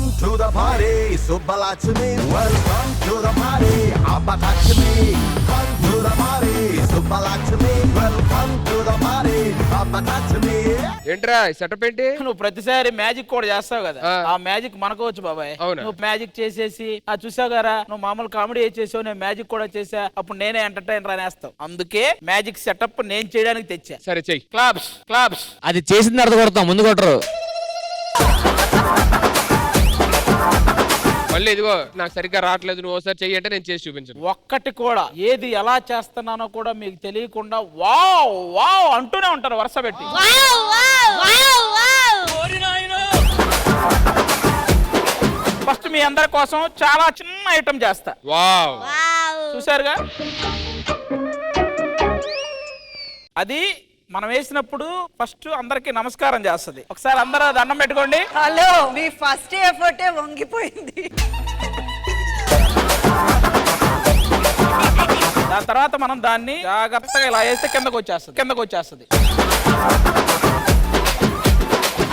Welcome to the party, Subbalakshmi. Welcome to the party, Abbalakshmi. Come to the party, Subbalakshmi. Welcome to the party, Abbalakshmi. ఏంట్రా setup ఏంటి? నువ్వు ప్రతిసారి magic కూడా చేస్తావు కదా, ఆ మ్యాజిక్ మనకు వచ్చు బాబాయ్. నువ్వు మ్యాజిక్ చేసేసి చూసావు కదా, నువ్వు మామూలు కామెడీ చేసావు, నేను మ్యాజిక్ కూడా చేసా, అప్పుడు నేనే ఎంటర్టైనర్ అనేస్తావు. అందుకే మ్యాజిక్ సెటప్ నేను చేయడానికి తెచ్చా. సరే చెయ్యి. Claps claps. అది చేసిన తర్వాత కొడతాం, ముందు కొట్టరు. మళ్ళీ ఇదిగో నాకు సరిగ్గా రావట్లేదు, నువ్వు ఒకసారి చెయ్యి అంటే నేను చేసి చూపించను. ఒక్కటి కూడా ఏది ఎలా చేస్తున్నానో కూడా మీకు తెలియకుండా వావ్ వావ్ అంటూనే ఉంటారు వరుస పెట్టి. ఫస్ట్ మీ అందరి కోసం చాలా చిన్న ఐటమ్ చేస్తా. వావ్, చూసారుగా, అది మనం వేసినప్పుడు ఫస్ట్ అందరికి నమస్కారం చేస్తుంది. ఒకసారి అందరూ దండం పెట్టుకోండి. హలో, మీ ఫస్ట్ ఎఫర్టే వంగిపోయింది. దాని తర్వాత మనం దాన్ని జాగ్రత్తగా ఇలా వేస్తే కిందకు వచ్చేస్తుంది.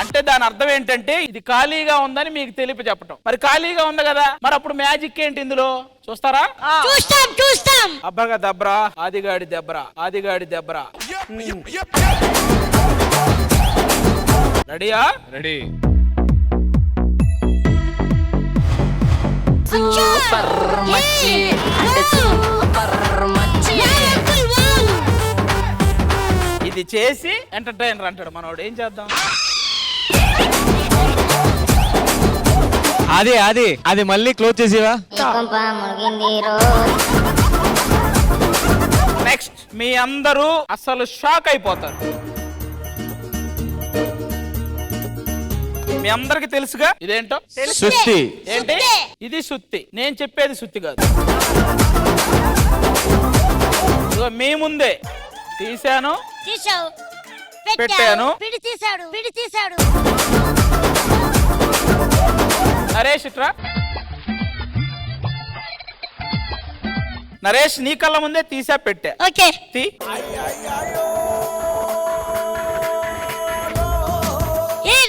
అంటే దాని అర్థం ఏంటంటే ఇది ఖాళీగా ఉందని మీకు తెలిపి చెప్పటం. మరి ఖాళీగా ఉంది కదా, మరి అప్పుడు మ్యాజిక్ ఏంటి ఇందులో చూస్తారా? చూస్తాం. అబ్బగా దబ్రా, ఆదిగాడి దెబ్రా. రెడీయా? రెడీ. సూపర్ మచ్చి అంటే సూపర్ మచ్చి. ఇది చేసి ఎంటర్టైనర్ అంటాడు మనోడు. ఏం చేద్దాం? అది మళ్ళీ క్లోజ్ చేసేవా? నెక్స్ట్ మీ అందరూ అసలు షాక్ అయిపోతారు. మీ అందరికి తెలుసుగా ఇదేంటో? సుత్తి. ఏంటి ఇది? సుత్తి. నేను చెప్పేది సుత్తి కాదు. మీ ముందే తీశాను, పెట్టాను. తీసాడు. నరేష్ ఇట్రా. నరేష్ నీ కళ్ళ ముందే తీసా, పెట్టా. ఓకే.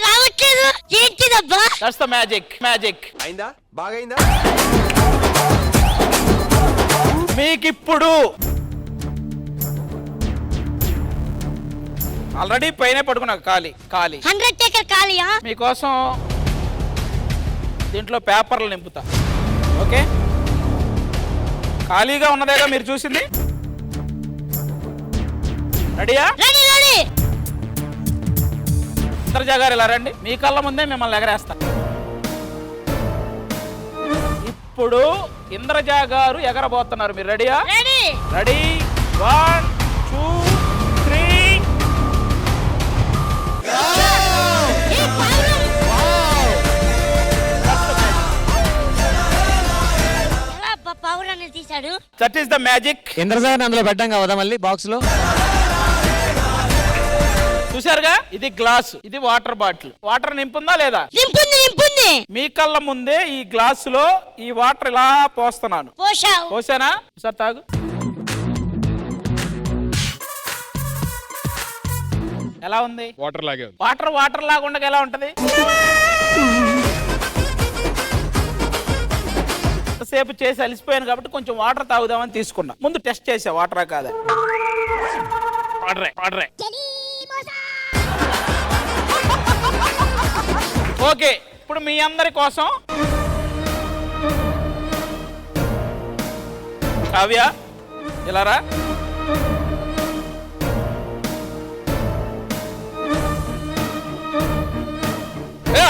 రావట్లేదు, ఏంటిదబ్బా? That's the magic. అయిందా? బాగైందా? మీకిప్పుడు ఆల్రెడీ పైన పడుకున్నా ఖాళీ 100 ఎకర్ ఖాళీయా? మీకోసం దీంట్లో పేపర్లు నింపుతా. ఓకే, ఖాళీగా ఉన్నదేగా మీరు చూసింది. రెడీయా? రెడీ. ఇంద్రజా గారు ఇలా రండి, మీ కళ్ళ ముందే మిమ్మల్ని ఎగరేస్తా. ఇప్పుడు ఇంద్రజా గారు ఎగరబోతున్నారు. మీరు రెడీయా? రెడీ. 1 2 3. తీసాడు. That is the magic. ఇంద్రజాని అందులో పెట్టాం కదా మళ్ళీ బాక్స్ లో. చూసారుగా, ఇది గ్లాస్, ఇది వాటర్ బాటిల్. వాటర్ నింపుందా లేదా? నింపుంది. మీ కళ్ళ ముందే ఈ గ్లాసు లో ఈ వాటర్ ఇలా పోస్తున్నాను. పోసానా? సార్ తాగు. ఎలా ఉంది? వాటర్ లాగే ఉంది. వాటర్ లాగా ఉండగా ఎలా ఉంటది? సేపు చేసి అలిసిపోయాను కాబట్టి కొంచెం వాటర్ తాగుదామని తీసుకున్నా. ముందు టెస్ట్ చేసా వాటరా కాదా. వాటరే. ఓకే, ఇప్పుడు మీ అందరి కోసం కావ్య ఇలా రా.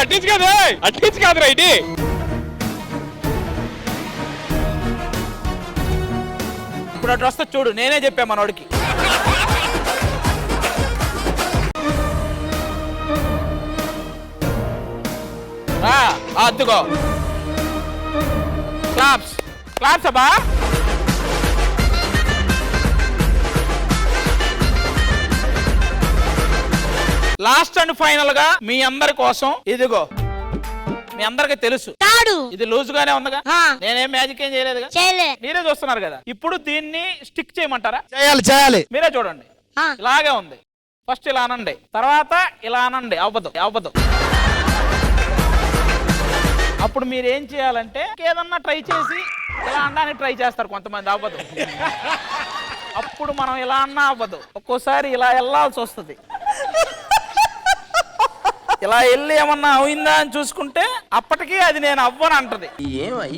అట్టించి కాదురా ఇది. ఇప్పుడు అటు వస్తా చూడు, నేనే చెప్పా మనోడికి. అద్దుకో. క్లాప్స్ అబ్బా. లాస్ట్ అండ్ ఫైనల్ గా మీ అందరి కోసం ఇదిగో. మీ అందరికి తెలుసు ఇది లూజ్ గానే ఉందిగా, నేనేం మ్యాజిక్ ఏం చేయలేదుగా, మీరే చూస్తున్నారు కదా. ఇప్పుడు దీన్ని స్టిక్ చేయమంటారా? చేయాలి. మీరే చూడండి, ఇలాగే ఉంది. ఫస్ట్ ఇలా అనండి, తర్వాత ఇలా అనండి. అవ్వదు. అప్పుడు మీరు ఏం చేయాలంటే ఏదన్నా ట్రై చేసి ఇలా అనడానికి ట్రై చేస్తారు కొంతమంది, అవ్వదు. అప్పుడు మనం ఇలా అన్నా అవ్వదు, ఒక్కోసారి ఇలా వెళ్ళాల్సి వస్తుంది. ఇలా వెళ్ళి ఏమన్నా అయిందా అని చూసుకుంటే అప్పటికీ అది నేను అవ్వను అంటది.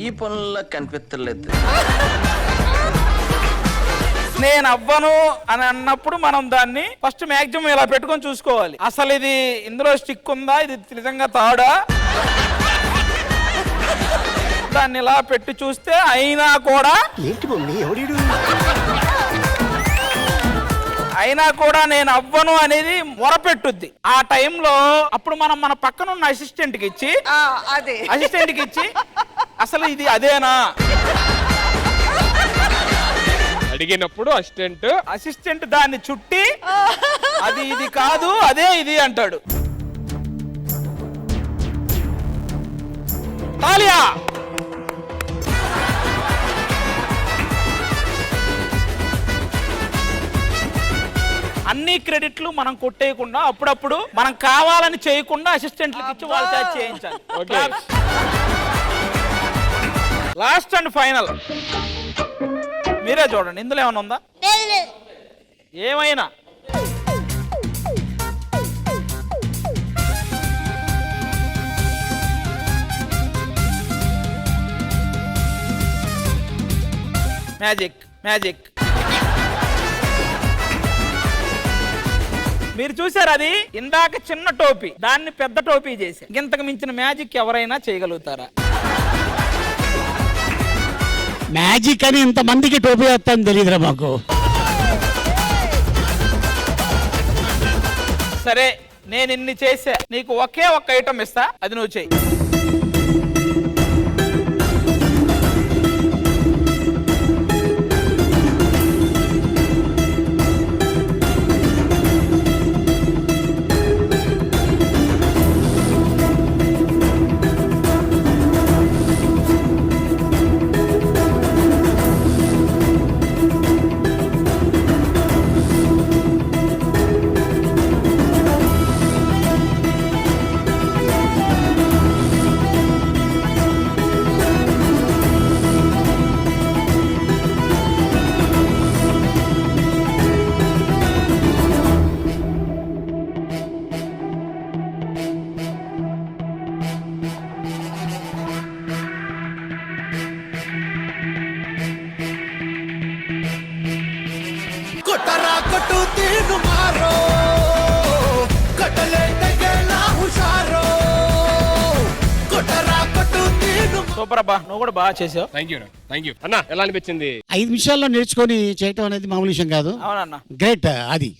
ఈ పనుల్లో కనిపించలేదు. నేను అవ్వను అని అన్నప్పుడు మనం దాన్ని ఫస్ట్ మాక్సిమం ఇలా పెట్టుకొని చూసుకోవాలి. అసలు ఇది ఇందులో స్టిక్ ఉందా, ఇది నిజంగా తాడా, దాన్ని ఇలా పెట్టి చూస్తే అయినా కూడా నేను అవ్వను అనేది మొరపెట్టుద్ది. ఆ టైంలో అప్పుడు మనం మన పక్కన ఉన్న అసిస్టెంట్ కి ఇచ్చి అసలు ఇది అదేనా అడిగినప్పుడు అసిస్టెంట్ దాన్ని చుట్టి అది ఇది కాదు అదే ఇది అంటాడు. తాలియా అన్ని క్రెడిట్లు మనం కొట్టేయకుండా అప్పుడప్పుడు మనం కావాలని చేయకుండా అసిస్టెంట్లకు ఇచ్చి వాళ్ళ చేత చేయించాలి. లాస్ట్ అండ్ ఫైనల్ మీరే చూడండి, ఇందులో ఏమైనా ఉందా? ఏమైనా మ్యాజిక్ మీరు చూసారు, అది ఇందాక చిన్న టోపీ దాన్ని పెద్ద టోపీ చేసి. ఇంతకు మించిన మ్యాజిక్ ఎవరైనా చేయగలుగుతారా? మ్యాజిక్ అని ఇంతమందికి టోపీ వస్తాను తెలియదురా మాకు. సరే నేను ఇన్ని చేసా, నీకు ఒకే ఒక్క ఐటమ్ ఇస్తా, అది నువ్వు చెయ్యి. సూపర్ అబ్బా, నువ్వు కూడా బాగా చేసావు. థ్యాంక్ యూ అన్న. ఎలా అనిపించింది? 5 నిమిషాల్లో నేర్చుకొని చేయటం అనేది మామూలు విషయం కాదు. అవునన్నా, గ్రేట్. అది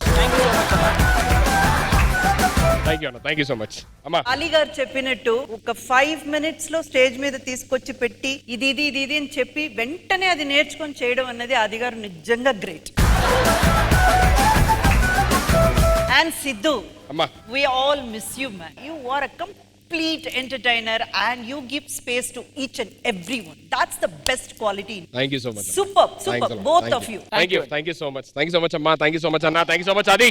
థ్యాంక్ యూ సో మచ్ అమ్మా. అలీ గారు చెప్పినట్టు ఒక 5 minutes లో స్టేజ్ మీద తీసుకొచ్చి పెట్టి ఇది అని చెప్పి వెంటనే అది నేర్చుకొని చేయడం అన్నది ఆది గారు నిజంగా great. And Siddhu, we all miss you man. You are a complete entertainer and you give space to each and everyone. That's the best quality. Thank you so much. Super both of you. Thank you so much. Thank you so much amma. Thank you so much Adi.